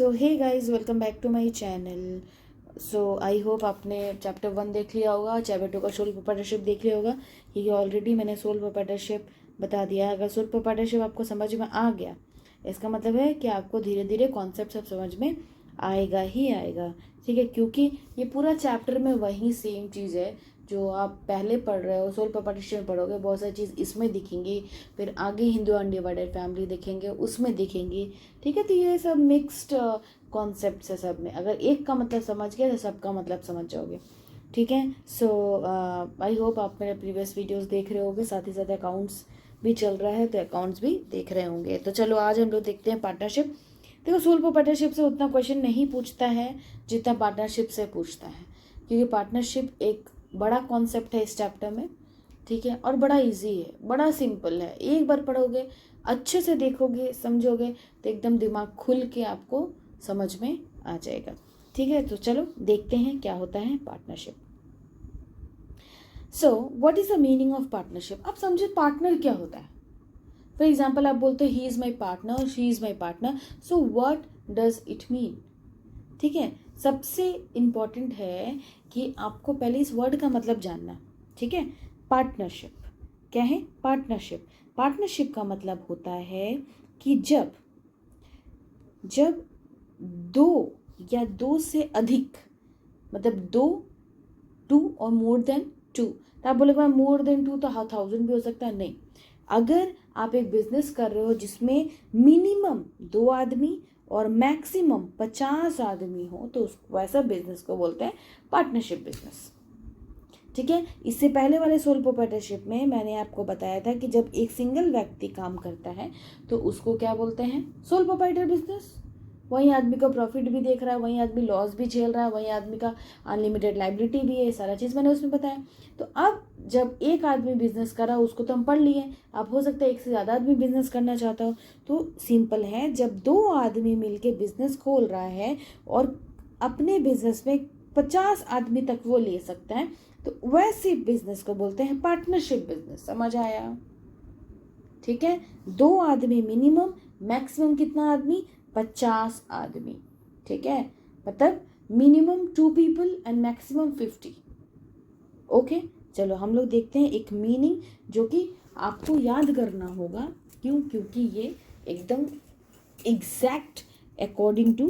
So hey guys, welcome back to my channel. So I hope आपने chapter 1 देख लिया होगा, चैप्टर 2 का सोल प्रोप्राइटरशिप देख लिया होगा, क्योंकि ऑलरेडी मैंने सोल प्रोप्राइटरशिप बता दिया है। अगर सोल प्रोप्राइटरशिप आपको समझ में आ गया, इसका मतलब है कि आपको धीरे धीरे कॉन्सेप्ट सब समझ में आएगा ही आएगा, ठीक है। क्योंकि ये पूरा चैप्टर में वही सेम चीज़ है जो आप पहले पढ़ रहे हो, सोल प्रोप्राइटरशिप में पढ़ोगे, बहुत सारी चीज़ इसमें दिखेंगी, फिर आगे हिंदू अनडिवाइडेड फैमिली देखेंगे, उसमें दिखेंगी, ठीक है। तो ये सब मिक्स्ड कॉन्सेप्ट है सब में। अगर एक का मतलब समझ गए तो सबका मतलब समझ जाओगे, ठीक है। सो आई होप आप मेरे प्रीवियस वीडियोस देख रहे होंगे, साथ ही साथ अकाउंट्स भी चल रहा है तो अकाउंट्स भी देख रहे होंगे। तो चलो आज हम लोग देखते हैं पार्टनरशिप। देखो, सोल पार्टनरशिप से उतना क्वेश्चन नहीं पूछता है जितना पार्टनरशिप से पूछता है, क्योंकि पार्टनरशिप एक बड़ा कॉन्सेप्ट है इस चैप्टर में, ठीक है, और बड़ा इजी है, बड़ा सिंपल है। एक बार पढ़ोगे, अच्छे से देखोगे, समझोगे तो एकदम दिमाग खुल के आपको समझ में आ जाएगा, ठीक है। तो चलो देखते हैं क्या होता है partnership. So what is the meaning of partnership. आप समझे पार्टनर क्या होता है। फॉर एग्जाम्पल आप बोलते हो he is my partner, she is my partner, so what does it mean, ठीक है। सबसे इम्पॉर्टेंट है कि आपको पहले इस वर्ड का मतलब जानना, ठीक है। पार्टनरशिप क्या है। पार्टनरशिप पार्टनरशिप का मतलब होता है कि जब दो या दो से अधिक, मतलब दो, टू और मोर देन टू। तो आप बोले मोर देन टू तो 1000 भी हो सकता है, नहीं। अगर आप एक बिजनेस कर रहे हो जिसमें मिनिमम 2 आदमी और मैक्सिमम 50 आदमी हो, तो वैसा बिजनेस को बोलते हैं पार्टनरशिप बिजनेस, ठीक है। इससे पहले वाले सोल प्रोप्राइटरशिप में मैंने आपको बताया था कि जब एक सिंगल व्यक्ति काम करता है तो उसको क्या बोलते हैं, सोल प्रोप्राइटर बिजनेस। वही आदमी का प्रॉफिट भी देख रहा है, वही आदमी लॉस भी झेल रहा है, वही आदमी का अनलिमिटेड लाइबिलिटी भी है, सारा चीज़ मैंने उसमें बताया। तो अब जब एक आदमी बिजनेस कर रहा है, उसको तो हम पढ़ लिए, अब हो सकता है एक से ज़्यादा आदमी बिजनेस करना चाहता हो, तो सिंपल है, जब 2 आदमी मिलके बिजनेस खोल रहा है और अपने बिजनेस में 50 आदमी तक वो ले सकता है, तो वैसे बिजनेस को बोलते हैं पार्टनरशिप बिजनेस। समझ आया, ठीक है। 2 आदमी मिनिमम, मैक्सिमम कितना आदमी, 50 आदमी, ठीक है। मतलब minimum 2 people and maximum 50। Okay, चलो हम लोग देखते हैं एक मीनिंग जो कि आपको याद करना होगा। क्यों? क्योंकि ये एकदम exact according to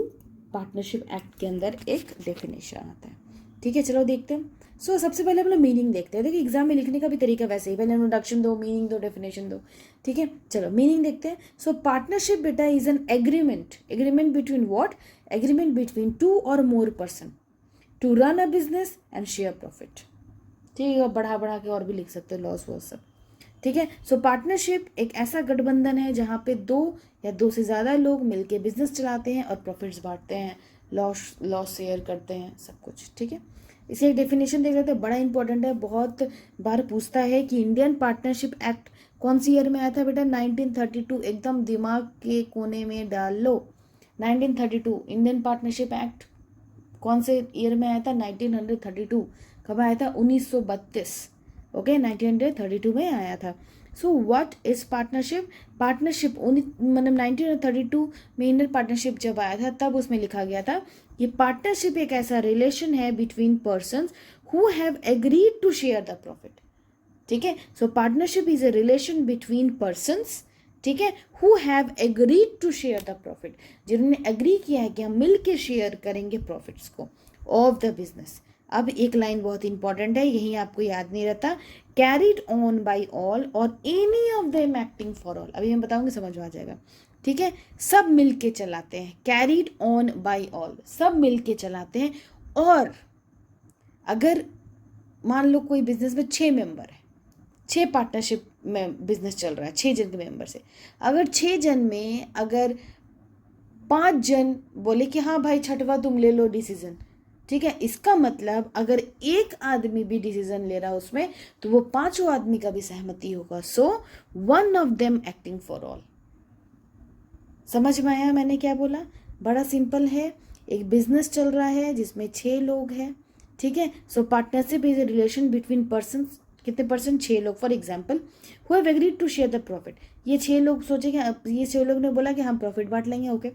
partnership act के अंदर एक डेफिनेशन आता है, ठीक है। चलो देखते हैं। सो सबसे पहले हम लोग मीनिंग देखते हैं। देखिए एग्जाम में लिखने का भी तरीका वैसे ही, पहले इंट्रोडक्शन दो, मीनिंग दो, डेफिनेशन दो, ठीक है। चलो मीनिंग देखते हैं। सो पार्टनरशिप बेटा is an agreement between what, agreement between 2 और more person to run a business and share profit, ठीक है। बढ़ा के और भी लिख सकते हो, लॉस वॉस सब, ठीक है। सो पार्टनरशिप एक ऐसा गठबंधन है जहाँ पे 2 या 2 से ज़्यादा लोग मिलके बिजनेस चलाते हैं और प्रॉफिट्स बांटते हैं, लॉस शेयर करते हैं, सब कुछ, ठीक है। इसे एक डेफिनेशन देख लेते हैं, बड़ा इंपॉर्टेंट है, बहुत बार पूछता है कि इंडियन पार्टनरशिप एक्ट कौन सी ईयर में आया था बेटा, 1932। एकदम दिमाग के कोने में डाल लो, 1932 इंडियन पार्टनरशिप एक्ट कौन से ईयर में आया था, 1932। कब आया था, 1932, ओके, 1932 में आया था। So what is partnership. Partnership मतलब 1932 में इंडियन पार्टनरशिप जब आया था तब उसमें लिखा गया था कि पार्टनरशिप एक ऐसा रिलेशन है between persons who have agreed to share the profit, ठीक है। So partnership is a relation between persons, ठीक है, who have agreed to share the profit, जिन्होंने एग्री किया है कि हम मिल के शेयर करेंगे प्रॉफिट्स को ऑफ द बिजनेस। अब एक लाइन बहुत इंपॉर्टेंट है, यही आपको याद नहीं रहता, कैरिड ऑन बाई ऑल और any of them acting for all. अभी मैं बताऊंगी, समझ में आ जाएगा, ठीक है। सब मिल के चलाते हैं, कैरिड ऑन बाई ऑल, सब मिल के चलाते हैं। और अगर मान लो कोई बिजनेस में 6 मेंबर है, 6 पार्टनरशिप में बिजनेस चल रहा है, 6 जन के मेंबर से, अगर 6 जन में अगर 5 जन बोले कि हाँ भाई छठवा तुम ले लो डिसीजन, ठीक है, इसका मतलब अगर एक आदमी भी डिसीजन ले रहा है उसमें तो वो 5 आदमी का भी सहमति होगा। सो 1 of them acting for all. समझ में आया मैंने क्या बोला, बड़ा सिंपल है। एक बिजनेस चल रहा है जिसमें 6 लोग हैं, ठीक है। So partnership is a relation between person, कितने पर्सन, 6 लोग। For example who have agreed to share the profit, ये 6 लोग सोचे कि ये 6 लोग ने बोला कि हम प्रॉफिट बांट लेंगे, ओके।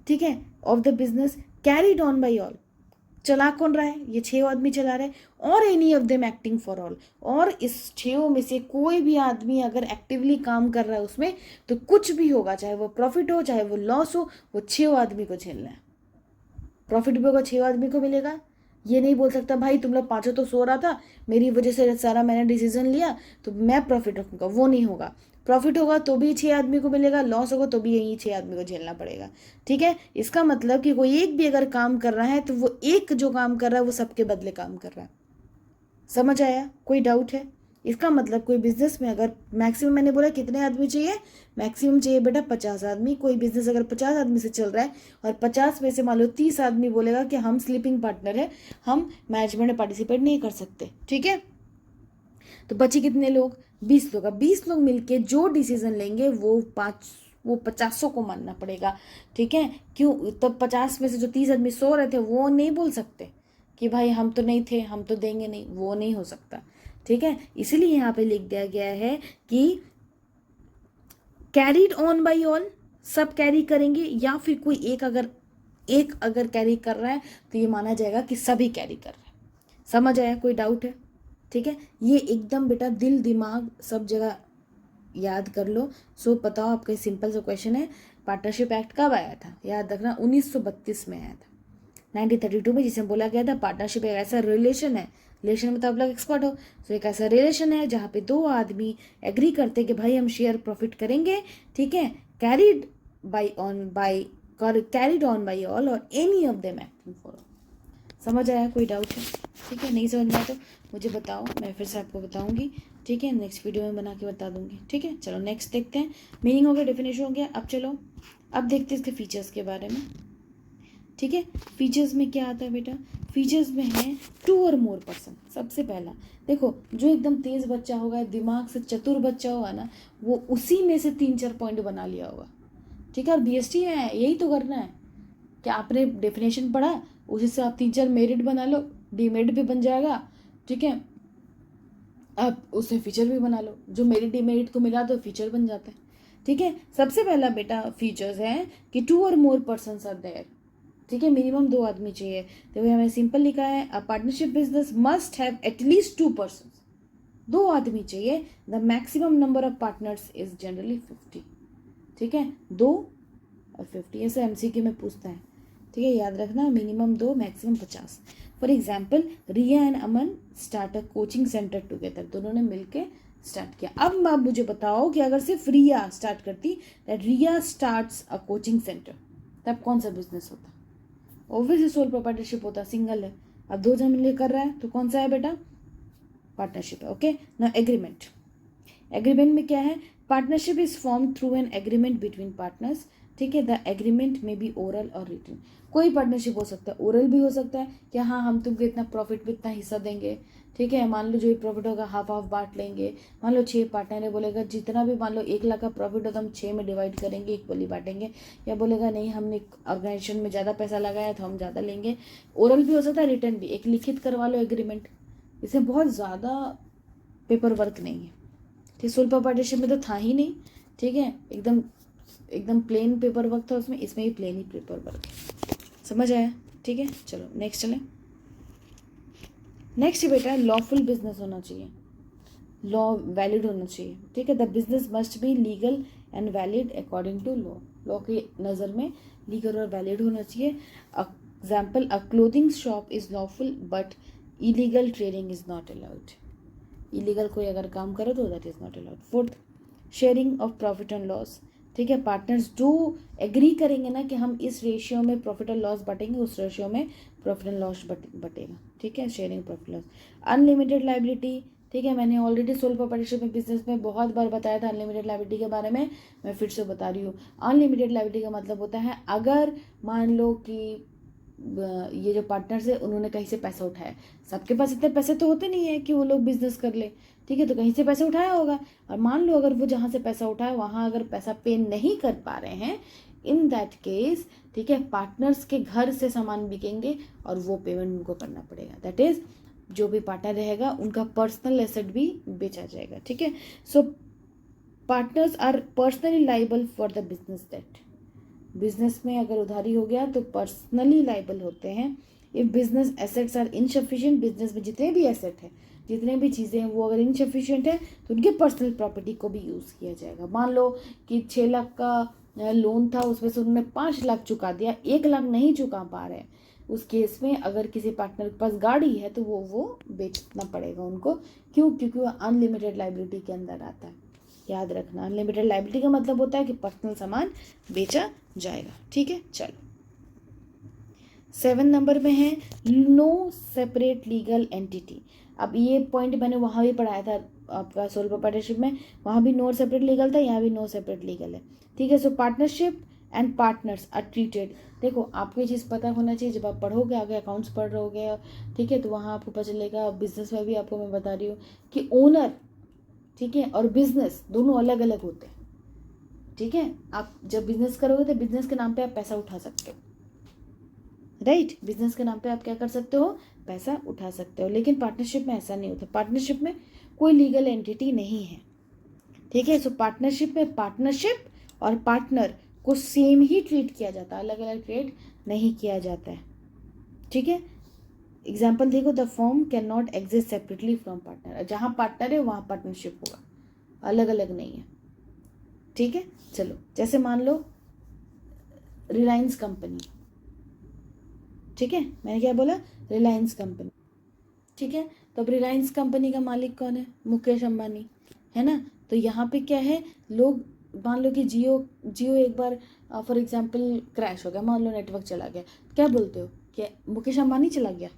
ठीक है, of the business carried on by all. चला कौन रहा है? ये 6 आदमी चला रहे हैं। और any of them acting for all, और इस 6 में से कोई भी आदमी अगर एक्टिवली काम कर रहा है उसमें, तो कुछ भी होगा, चाहे वो प्रॉफिट हो चाहे वो लॉस हो, वो 6 आदमी को झेलना है। प्रॉफिट भी होगा 6 आदमी को मिलेगा। ये नहीं बोल सकता भाई तुम लोग 5 तो सो रहा था, मेरी वजह से सारा मैंने डिसीजन लिया तो मैं प्रॉफिट रखूंगा, वो नहीं होगा। प्रॉफिट होगा तो भी 6 आदमी को मिलेगा, लॉस होगा तो भी यही 6 आदमी को झेलना पड़ेगा। ठीक है, इसका मतलब कि कोई एक भी अगर काम कर रहा है तो वो एक जो काम कर रहा है वो सबके बदले काम कर रहा है। समझ आया? कोई डाउट है? इसका मतलब कोई बिजनेस में अगर मैक्सिमम, मैंने बोला कितने आदमी चाहिए, मैक्सिमम चाहिए बेटा 50 आदमी। कोई बिजनेस अगर 50 आदमी से चल रहा है और 50 में से मान लो 30 आदमी बोलेगा कि हम स्लीपिंग पार्टनर है, हम मैनेजमेंट में पार्टिसिपेट नहीं कर सकते, ठीक है, तो बचे कितने लोग? 20 लोग। अब 20 लोग मिलके जो डिसीजन लेंगे वो 50 को मानना पड़ेगा। ठीक है, क्यों? तब 50 में से जो 30 आदमी सो रहे थे वो नहीं बोल सकते कि भाई हम तो नहीं थे, हम तो देंगे नहीं, वो नहीं हो सकता। ठीक है, इसीलिए यहाँ पे लिख दिया गया है कि कैरीड ऑन बाई ऑल, सब कैरी करेंगे, या फिर कोई एक अगर कैरी कर रहा है तो ये माना जाएगा कि सभी कैरी कर रहे हैं। समझ आया? कोई डाउट है? ठीक है, ये एकदम बेटा दिल दिमाग सब जगह याद कर लो। सो बताओ, आपका सिंपल सा क्वेश्चन है, पार्टनरशिप एक्ट कब आया था? याद रखना 1932 में आया था, 1932 में, जिसे बोला गया था पार्टनरशिप एक ऐसा रिलेशन है, रिलेशन में तो आप लोग एक्सपर्ट हो, तो एक ऐसा रिलेशन है जहाँ पे 2 आदमी एग्री करते हैं कि भाई हम शेयर प्रॉफिट करेंगे। ठीक है, कैरीड ऑन बाई ऑल और any of them acting for all. समझ आया? कोई डाउट है? ठीक है, नहीं समझ में आया तो मुझे बताओ, मैं फिर से आपको बताऊंगी। ठीक है, नेक्स्ट वीडियो में बना के बता दूंगी। ठीक है, चलो नेक्स्ट देखते हैं। मीनिंग हो गया, डेफिनेशन हो गया। अब चलो अब देखते हैं इसके फीचर्स के बारे में। ठीक है, फीचर्स में क्या आता है बेटा? फीचर्स में है 2 और मोर पर्सन। सबसे पहला देखो, जो एकदम तेज बच्चा होगा, दिमाग से चतुर बच्चा होगा ना, वो उसी में से 3-4 पॉइंट बना लिया होगा। ठीक है, और बीएसटी है, यही तो करना है कि आपने डेफिनेशन पढ़ा, उसी से आप 3-4 मेरिट बना लो, डीमेरिट भी बन जाएगा। ठीक है, आप उससे फीचर भी बना लो, जो मेरिट डीमेरिट को मिला तो फीचर बन जाता है। ठीक है, सबसे पहला बेटा फीचर्स है कि 2 और मोर पर्सन आर देयर। ठीक है, मिनिमम 2 आदमी चाहिए। तो हमें सिंपल लिखा है, a partnership business must have at least 2 person. 2 आदमी चाहिए। The maximum number of partners is generally 50। ठीक है, 2 और 50, ऐसे एमसीक्यू में पूछता है। ठीक है, याद रखना, minimum 2, maximum 50। For example, Riya and Aman start a coaching centre together. दोनों ने मिलकर स्टार्ट किया। अब आप मुझे बताओ कि अगर सिर्फ रिया स्टार्ट करती, that Riya starts a coaching centre, तब कौन सा बिजनेस होता? ऑब्वियसली सोल प्रोप्राइटरशिप होता, सिंगल है। अब 2 जन मिलकर कर रहा है तो कौन सा है बेटा? पार्टनरशिप है। ओके, ना एग्रीमेंट। एग्रीमेंट में क्या है? Partnership is form through an agreement between partners. ठीक है, द एग्रीमेंट में बी ओरल और रिटन। कोई पार्टनरशिप हो सकता है, ओरल भी हो सकता है कि हाँ हम तुमको इतना प्रॉफिट में इतना हिस्सा देंगे। ठीक है, मान लो जो भी प्रॉफिट होगा हाफ हाफ बांट लेंगे। मान लो 6 पार्टनर है, बोलेगा जितना भी मान लो 1 लाख का प्रॉफिट हो तो हम 6 में डिवाइड करेंगे, इक्वली बांटेंगे। या बोलेगा नहीं, हमने ऑर्गेनाइजेशन में ज़्यादा पैसा लगाया तो हम ज़्यादा लेंगे। ओरल भी हो सकता है, रिटर्न भी। एक लिखित करवा लो एग्रीमेंट, इसमें बहुत ज़्यादा पेपर वर्क नहीं है। ठीक, सोल पार्टनरशिप में तो था ही नहीं। ठीक है, एकदम प्लेन पेपर वर्क था उसमें, इसमें भी प्लेन ही पेपर वर्क है। समझ आया? ठीक है, चलो नेक्स्ट चलें। नेक्स्ट बेटा, लॉफुल बिजनेस होना चाहिए, लॉ वैलिड होना चाहिए। ठीक है, the business must be legal and valid according to law. Law की नज़र में लीगल और वैलिड होना चाहिए। Example, a clothing shop is lawful but illegal trading is not allowed. Illegal कोई अगर काम करे तो that is not allowed. 4th, sharing of profit and loss. ठीक है, पार्टनर्स जो एग्री करेंगे ना कि हम इस रेशियो में प्रॉफिट एंड लॉस बटेंगे, उस रेशियो में प्रॉफिट एंड लॉस बटेगा। ठीक है, sharing profit loss. Unlimited liability. ठीक है, मैंने ऑलरेडी सोल पार्टनरशिप में बिजनेस में बहुत बार बताया था अनलिमिटेड लाइबिलिटी के बारे में, मैं फिर से बता रही हूँ। अनलिमिटेड लाइबिलिटी का मतलब होता है, अगर मान लो कि ये जो पार्टनर्स है उन्होंने कहीं से पैसा उठाया, सबके पास इतने पैसे तो होते नहीं है कि वो लोग बिजनेस कर ले। ठीक है, तो कहीं से पैसा उठाया होगा, और मान लो अगर वो जहाँ से पैसा उठाया वहाँ अगर पैसा पे नहीं कर पा रहे हैं, इन दैट केस, ठीक है, पार्टनर्स के घर से सामान बिकेंगे और वो पेमेंट उनको करना पड़ेगा। दैट इज, जो भी पार्टनर रहेगा उनका पर्सनल एसेट भी बेचा जाएगा। ठीक है, so partners are personally liable for the business debt. Business में अगर उधारी हो गया तो पर्सनली लाइबल होते हैं। If business assets are insufficient, business में जितने भी एसेट है, जितने भी चीज़ें हैं वो अगर इनसफिशिएंट है तो उनके पर्सनल प्रॉपर्टी को भी यूज़ किया जाएगा। मान लो कि 6 लाख का लोन था, उसमें से उन्होंने 5 लाख चुका दिया, 1 लाख नहीं चुका पा रहे हैं, उस केस में अगर किसी पार्टनर के पास गाड़ी है तो वो बेचना पड़ेगा उनको। क्यों? क्योंकि वो अनलिमिटेड लाइबिलिटी के अंदर आता है। याद रखना, अनलिमिटेड लाइबिलिटी का मतलब होता है कि पर्सनल सामान बेचा जाएगा। ठीक है, चलो 7 नंबर में है नो सेपरेट लीगल एंटिटी। अब ये पॉइंट मैंने वहाँ भी पढ़ाया था आपका सोल प्रोप्राइटरशिप में, वहाँ भी नो सेपरेट लीगल था, यहाँ भी नो सेपरेट लीगल है। ठीक है, so partnership and partners are treated. देखो आपको ये चीज़ पता होना चाहिए, जब आप पढ़ोगे आगे अकाउंट्स पढ़ रहोगे, ठीक है, तो वहाँ आपको पता चलेगा। बिजनेस में भी आपको मैं बता रही हूँ कि ओनर, ठीक है, और बिजनेस दोनों अलग अलग होते हैं। ठीक है, आप जब बिजनेस करोगे तो बिजनेस के नाम पे आप पैसा उठा सकते हो, राइट, बिजनेस के नाम पे आप क्या कर सकते हो, पैसा उठा सकते हो। लेकिन पार्टनरशिप में ऐसा नहीं होता, पार्टनरशिप में कोई लीगल एंटिटी नहीं है। ठीक है, सो पार्टनरशिप में पार्टनरशिप और पार्टनर को सेम ही ट्रीट किया जाता है, अलग अलग ट्रीट नहीं किया जाता है। ठीक है, एग्जाम्पल देखो, the firm can not exist separately from partner. जहाँ पार्टनर है वहाँ पार्टनरशिप होगा, अलग अलग नहीं है। ठीक है, चलो जैसे मान लो रिलायंस कंपनी, ठीक है, मैंने क्या बोला, रिलायंस कंपनी। ठीक है, तो अब रिलायंस कंपनी का मालिक कौन है, मुकेश अंबानी, है ना। तो यहाँ पे क्या है, लोग मान लो कि जियो एक बार फॉर एग्जांपल क्रैश हो गया, मान लो नेटवर्क चला गया, क्या बोलते हो, क्या मुकेश अंबानी चला गया?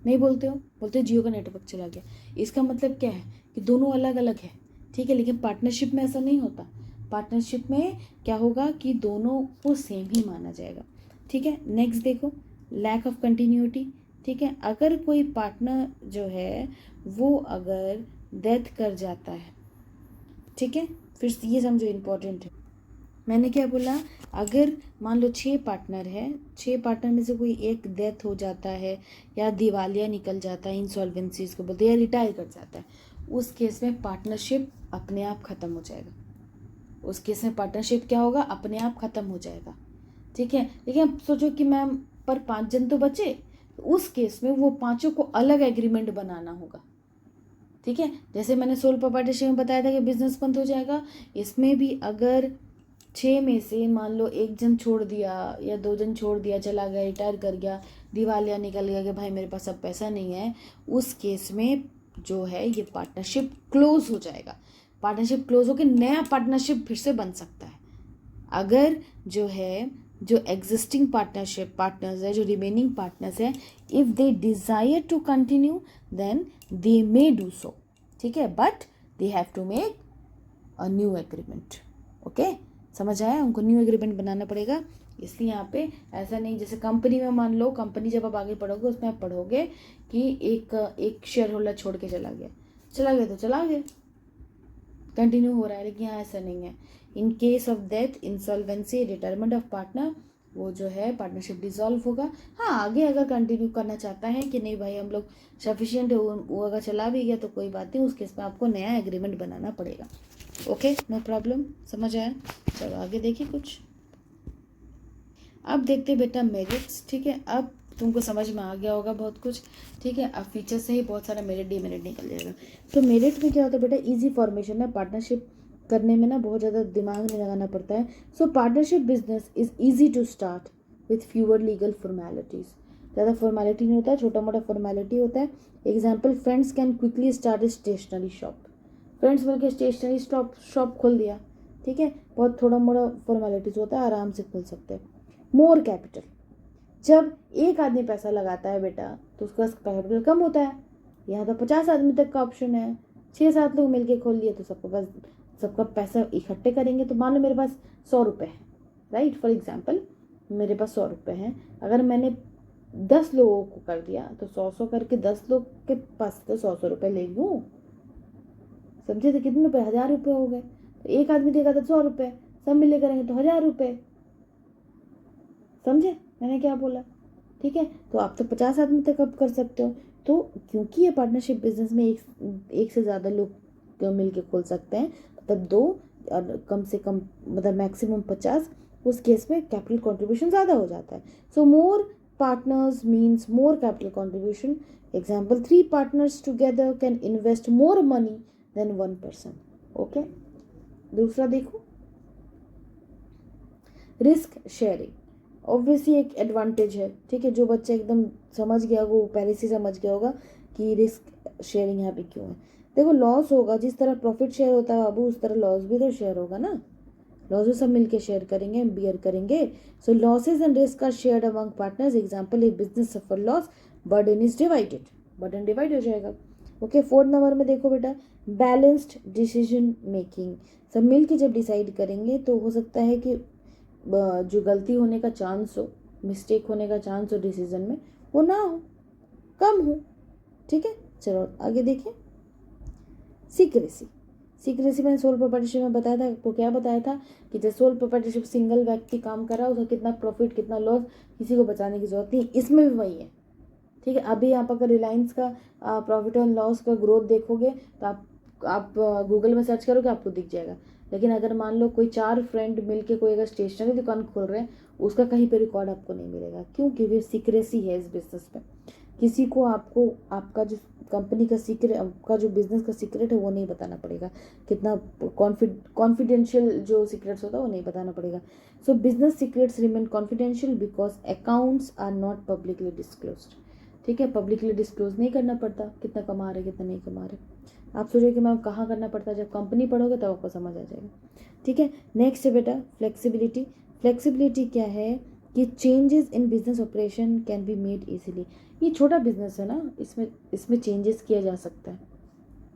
नहीं बोलते हो, बोलते हो जियो का नेटवर्क चला गया। इसका मतलब क्या है कि दोनों अलग अलग है। ठीक है, लेकिन पार्टनरशिप में ऐसा नहीं होता। पार्टनरशिप में क्या होगा कि दोनों को सेम ही माना जाएगा। ठीक है, नेक्स्ट देखो, लैक ऑफ कंटिन्यूटी। ठीक है, अगर कोई पार्टनर जो है वो अगर डेथ कर जाता है, ठीक है, फिर ये समझो इम्पोर्टेंट है, मैंने क्या बोला, अगर मान लो 6 पार्टनर है, 6 पार्टनर में से कोई एक डेथ हो जाता है या दिवालिया निकल जाता है, इंसॉल्वेंसीज को बोलते हैं, या रिटायर कर जाता है, उस केस में पार्टनरशिप अपने आप ख़त्म हो जाएगा। उस केस में पार्टनरशिप क्या होगा, अपने आप ख़त्म हो जाएगा। ठीक है, लेकिन अब सोचो कि मैम पर 5 जन तो बचे, तो उस केस में वो पांचों को अलग एग्रीमेंट बनाना होगा। ठीक है, जैसे मैंने सोल प्रोप्राइटरशिप में बताया था कि बिजनेस बंद हो जाएगा, इसमें भी अगर 6 में से मान लो 1 जन छोड़ दिया या 2 जन छोड़ दिया, चला गया, रिटायर कर गया, दिवालिया निकल गया कि भाई मेरे पास अब पैसा नहीं है, उस केस में जो है ये पार्टनरशिप क्लोज हो जाएगा। पार्टनरशिप क्लोज होकर नया पार्टनरशिप फिर से बन सकता है। अगर जो है जो एग्जिस्टिंग पार्टनर्स है, जो रिमेनिंग पार्टनर्स है, if they desire to continue then they may do so. ठीक है, but they have to make a new agreement. Okay, समझ आया, उनको न्यू एग्रीमेंट बनाना पड़ेगा। इसलिए यहाँ पे ऐसा नहीं, जैसे कंपनी में मान लो, कंपनी जब आप आगे पढ़ोगे उसमें आप पढ़ोगे कि एक शेयर होल्डर छोड़ के चला गया तो चला गया, कंटिन्यू हो रहा है। लेकिन यहाँ ऐसा नहीं है, in case of death, insolvency, retirement of partner, वो जो है पार्टनरशिप डिसॉल्व होगा। हाँ, आगे अगर कंटिन्यू करना चाहता है कि नहीं भाई हम लोग सफिशिएंट है, वो अगर चला भी गया तो कोई बात नहीं, उस केस में आपको नया एग्रीमेंट बनाना पड़ेगा। ओके, नो प्रॉब्लम, समझ आया। चलो आगे देखिए कुछ। अब देखते बेटा मेरिट्स। ठीक है, अब तुमको समझ में आ गया होगा बहुत कुछ। ठीक है, अब फीचर से ही बहुत सारा मेरिट डीमेरिट निकल जाएगा। तो मेरिट में क्या होता है बेटा, इजी फॉर्मेशन है, पार्टनरशिप करने में ना बहुत ज़्यादा दिमाग नहीं लगाना पड़ता है। So partnership business is easy to start with fewer legal formalities. ज़्यादा फॉर्मेलिटी नहीं होता है, छोटा मोटा फॉर्मेलिटी होता है। Example, friends can quickly start a stationery shop. Friends मिलकर स्टेशनरी शॉप खोल दिया। ठीक है, बहुत थोड़ा मोड़ा फॉर्मेलिटीज़ होता है, आराम से खोल सकते हैं। मोर कैपिटल, जब एक आदमी पैसा लगाता है बेटा तो उसका कैपिटल कम होता है। यहाँ तो 50 आदमी तक का ऑप्शन है, 6-7 लोग मिलके खोल लिए तो सबका पैसा इकट्ठे करेंगे। तो मान लो मेरे पास 100 रुपये है, राइट, फॉर एग्जाम्पल मेरे पास 100 रुपये हैं, अगर मैंने 10 लोगों को कर दिया तो 100 करके 10 लोग के पास तो 100 रुपये ले लूँ। समझे, तो कितने रुपये, 1000 रुपये हो गए। तो एक आदमी देगा तो 100 रुपये, सब मिले करेंगे तो 1000 रुपये। समझे मैंने क्या बोला? ठीक है, तो आप तो 50 आदमी तक अब कर सकते हो। तो क्योंकि ये पार्टनरशिप बिजनेस में एक से ज़्यादा लोग मिल के खोल सकते हैं, मतलब 2 और कम से कम मतलब मैक्सिमम 50, उस केस में कैपिटल कंट्रीब्यूशन ज़्यादा हो जाता है. So more partners means more capital contribution. Example 3 partners together can invest more money than 1 person. Okay. दूसरा देखो, रिस्क शेयरिंग. ऑब्वियसली एक एडवांटेज है. ठीक है, जो बच्चा एकदम समझ गया वो पहले से समझ गया होगा कि रिस्क शेयरिंग यहाँ पे क्यों है. देखो, लॉस होगा, जिस तरह प्रॉफिट शेयर होता है बाबू, उस तरह लॉस भी तो शेयर होगा ना. लॉस भी सब मिलके शेयर करेंगे, बियर करेंगे. So losses and risk are shared among partners. Example, if business suffer loss, burden is divided. Burden divide हो जाएगा. ओके. 4th नंबर में देखो बेटा, बैलेंस्ड डिसीजन मेकिंग. सब मिल के जब डिसाइड करेंगे तो हो सकता है कि जो गलती होने का चांस हो, मिस्टेक होने का चांस हो डिसीजन में, वो ना हो, कम हो. ठीक है, चलो आगे देखिए. सीक्रेसी. सीक्रेसी मैंने सोल प्रोप्राइटरशिप में बताया था. तो क्या बताया था कि जब सोल प्रोप्राइटरशिप सिंगल व्यक्ति काम कर रहा है, उसका कितना प्रॉफिट कितना लॉस किसी को बताने की जरूरत नहीं. इसमें भी वही है. ठीक है. अभी आप अगर रिलायंस का प्रॉफिट एंड लॉस का ग्रोथ देखोगे तो आप गूगल में सर्च करोगे, आपको दिख जाएगा. लेकिन अगर मान लो कोई 4 फ्रेंड मिलके कोई अगर स्टेशनरी दुकान खोल रहे हैं, उसका कहीं पे रिकॉर्ड आपको नहीं मिलेगा. क्यों? क्योंकि सीक्रेसी है इस बिजनेस में. किसी को आपको आपका जो कंपनी का सीक्रेट, आपका जो बिजनेस का सीक्रेट है वो नहीं बताना पड़ेगा. कितना कॉन्फिडेंशियल जो सीक्रेट्स होता है वो नहीं बताना पड़ेगा. So business secrets remain confidential because accounts are not publicly disclosed. ठीक है, पब्लिकली डिस्क्लोज नहीं करना पड़ता कितना कमा रहे कितना नहीं कमा रहे. आप सोचिए कि मैम कहाँ करना पड़ता है, जब कंपनी पढ़ोगे तब आपको समझ आ जाएगा. ठीक है. नेक्स्ट है बेटा फ्लेक्सिबिलिटी. फ्लेक्सिबिलिटी क्या है कि changes in business operation can be made easily. ये छोटा बिजनेस है ना, इसमें चेंजेस किया जा सकता है.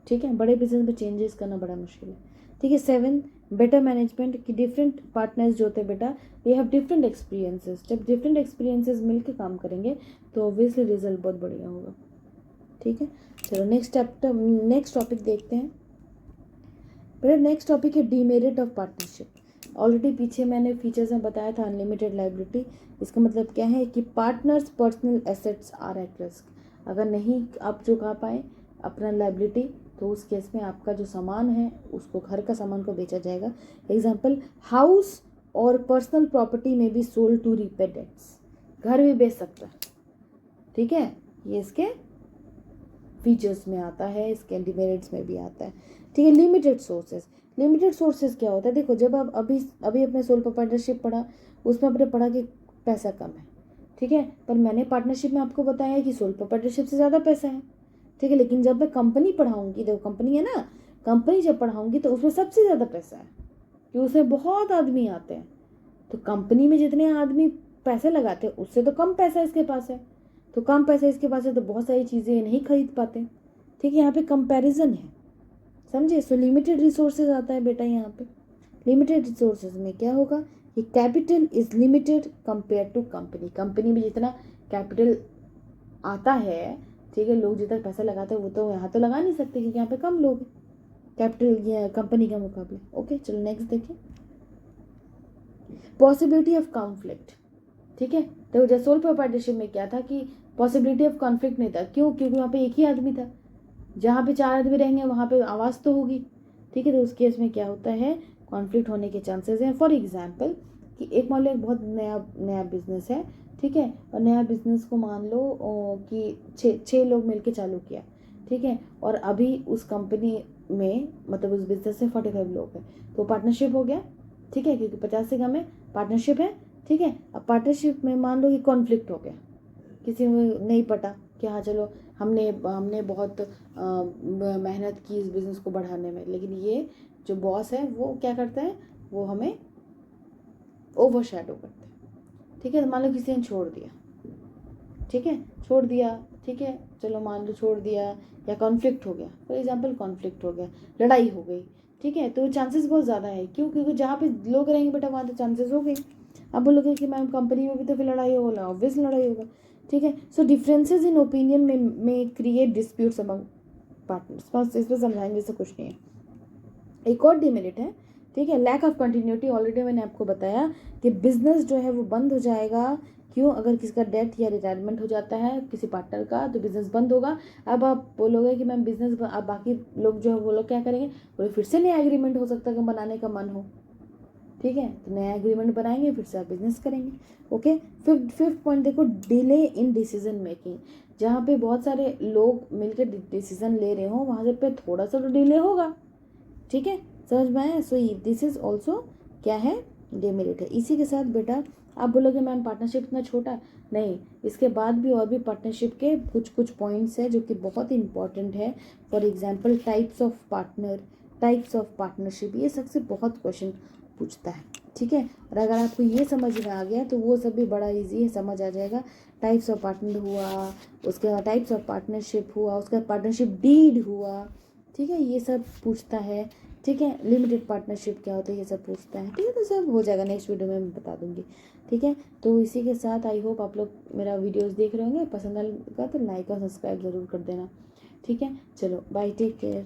ठीक है, बड़े बिजनेस में चेंजेस करना बड़ा मुश्किल है. ठीक है. 7, बेटर मैनेजमेंट. कि डिफरेंट पार्टनर्स जो होते हैं बेटा, दे हैव डिफरेंट एक्सपीरियंसेस. जब डिफरेंट एक्सपीरियंसेस मिलकर काम करेंगे तो ऑब्वियसली रिजल्ट बहुत बढ़िया होगा. ठीक है, चलो नेक्स्ट टॉपिक देखते हैं. बेटा नेक्स्ट टॉपिक है डीमेरिट ऑफ पार्टनरशिप. ऑलरेडी पीछे मैंने फीचर्स में बताया था अनलिमिटेड लाइबिलिटी. इसका मतलब क्या है कि partners personal assets are at risk. अगर नहीं आप चुका पाए अपना लाइबिलिटी तो उस केस में आपका जो सामान है उसको, घर का सामान को बेचा जाएगा. एग्जाम्पल, हाउस और personal property may be sold to repay debts. घर भी बेच सकता है. ठीक है, ये इसके फीचर्स में आता है, इसके डिमेरिट्स में भी आता है. ठीक है. Limited sources. लिमिटेड सोर्सेज क्या होता है? देखो, जब आप अभी अपने सोल प्रोप्राइटरशिप पढ़ा, उसमें आपने पढ़ा कि पैसा कम है. ठीक है, पर मैंने पार्टनरशिप में आपको बताया कि सोल प्रोप्राइटरशिप से ज़्यादा पैसा है. ठीक है, लेकिन जब मैं कंपनी पढ़ाऊंगी, देखो कंपनी है ना, कंपनी जब पढ़ाऊंगी तो उसमें सबसे ज़्यादा पैसा है कि उसमें बहुत आदमी आते हैं. तो कंपनी में जितने आदमी पैसे लगाते हैं उससे तो कम पैसा इसके पास है. तो कम पैसा इसके पास है तो बहुत सारी चीज़ें नहीं खरीद पाते. ठीक है, यहाँ पे कंपैरिजन है, समझे. सो लिमिटेड रिसोर्सेज आता है बेटा यहाँ पे. लिमिटेड रिसोर्सेज में क्या होगा कि capital is limited compare to company. Company में जितना कैपिटल आता है, ठीक है, लोग जितना पैसा लगाते हैं वो तो यहाँ तो लगा नहीं सकते क्योंकि यहाँ पे कम लोग कैपिटल कंपनी के मुकाबले. ओके, चलो नेक्स्ट देखिए. Possibility of conflict. ठीक है, तो जैसे सोल प्रोप्राइटरशिप में क्या था कि पॉसिबिलिटी ऑफ कॉन्फ्लिक्ट नहीं था. क्यों? क्योंकि वहाँ पे एक ही आदमी था. जहाँ पे 4 आदमी रहेंगे वहाँ पे आवाज़ तो होगी. ठीक है, तो उस केस में क्या होता है, कॉन्फ्लिक्ट होने के चांसेस हैं. फॉर एग्जाम्पल कि एक मान लो एक बहुत नया बिजनेस है. ठीक है, और नया बिजनेस को मान लो कि 6 लोग मिलके चालू किया. ठीक है, और अभी उस कंपनी में मतलब उस बिजनेस से 45 लोग हैं, तो पार्टनरशिप हो गया. ठीक है, क्योंकि 50 से कम है, पार्टनरशिप है. ठीक है, अब पार्टनरशिप में मान लो कि कॉन्फ्लिक्ट हो गया, किसी में नहीं पटा कि हाँ चलो हमने बहुत मेहनत की इस बिज़नेस को बढ़ाने में, लेकिन ये जो बॉस है वो क्या करता है, वो हमें ओवरशैडो करता है. ठीक है, तो मान लो किसी ने छोड़ दिया. ठीक है, छोड़ दिया. ठीक है, चलो मान लो छोड़ दिया या कॉन्फ्लिक्ट हो गया. फॉर एग्जांपल कॉन्फ्लिक्ट हो गया, लड़ाई हो गई. ठीक है, तो चांसेस बहुत ज़्यादा है. क्यों? क्योंकि जहाँ पे लोग रहेंगे बेटा वहाँ तो चांसेस हो गई. अब बोलोगे कि मैम कंपनी में भी तो फिर लड़ाई होगा, ऑब्वियस लड़ाई होगा. ठीक है, सो डिफरेंसेस इन ओपिनियन में क्रिएट डिस्प्यूट्स अमंग पार्टनर्स. बस इसमें समझाएंगे, इससे कुछ नहीं है. एक और डिमेरिट है. ठीक है, लैक ऑफ कंटिन्यूटी. ऑलरेडी मैंने आपको बताया कि बिजनेस जो है वो बंद हो जाएगा. क्यों? अगर किसी का डेथ या रिटायरमेंट हो जाता है किसी पार्टनर का तो बिजनेस बंद होगा. अब आप बोलोगे कि मैम बिजनेस, अब बाकी लोग जो है वो लोग क्या करेंगे, बोले फिर से नया एग्रीमेंट हो सकता है कि बनाने का मन हो. ठीक है, तो नया एग्रीमेंट बनाएंगे, फिर से आप बिजनेस करेंगे। ओके, फिफ्थ पॉइंट देखो, डिले इन डिसीजन मेकिंग। जहाँ पे बहुत सारे लोग मिलकर डिसीजन ले रहे हो वहाँ पे थोड़ा सा तो डिले होगा, ठीक है, समझ में आया। सो दिस इज ऑल्सो क्या है, डेमेरिट है। इसी के साथ बेटा आप बोलोगे मैम पार्टनरशिप इतना छोटा, नहीं, इसके बाद भी और भी पार्टनरशिप के कुछ कुछ पॉइंट्स है जो कि बहुत इंपॉर्टेंट है। For example types of partner, types of partnership, ये सबसे बहुत क्वेश्चन पूछता है, ठीक है। और अगर आपको ये समझ में आ गया तो वो सब भी बड़ा इजी है, समझ आ जाएगा। टाइप्स ऑफ पार्टनर हुआ, उसके बाद टाइप्स ऑफ पार्टनरशिप हुआ, उसके बाद पार्टनरशिप डीड हुआ, ठीक है, ये सब पूछता है, ठीक है। लिमिटेड पार्टनरशिप क्या होता है ये सब पूछता है, ठीक है। तो सब हो जाएगा, नेक्स्ट वीडियो में मैं बता दूंगी, ठीक है। तो इसी के साथ आई होप आप लोग मेरा वीडियोस देख रहे होंगे, पसंद आएगा तो लाइक और सब्सक्राइब ज़रूर कर देना, ठीक है। चलो बाय, टेक केयर।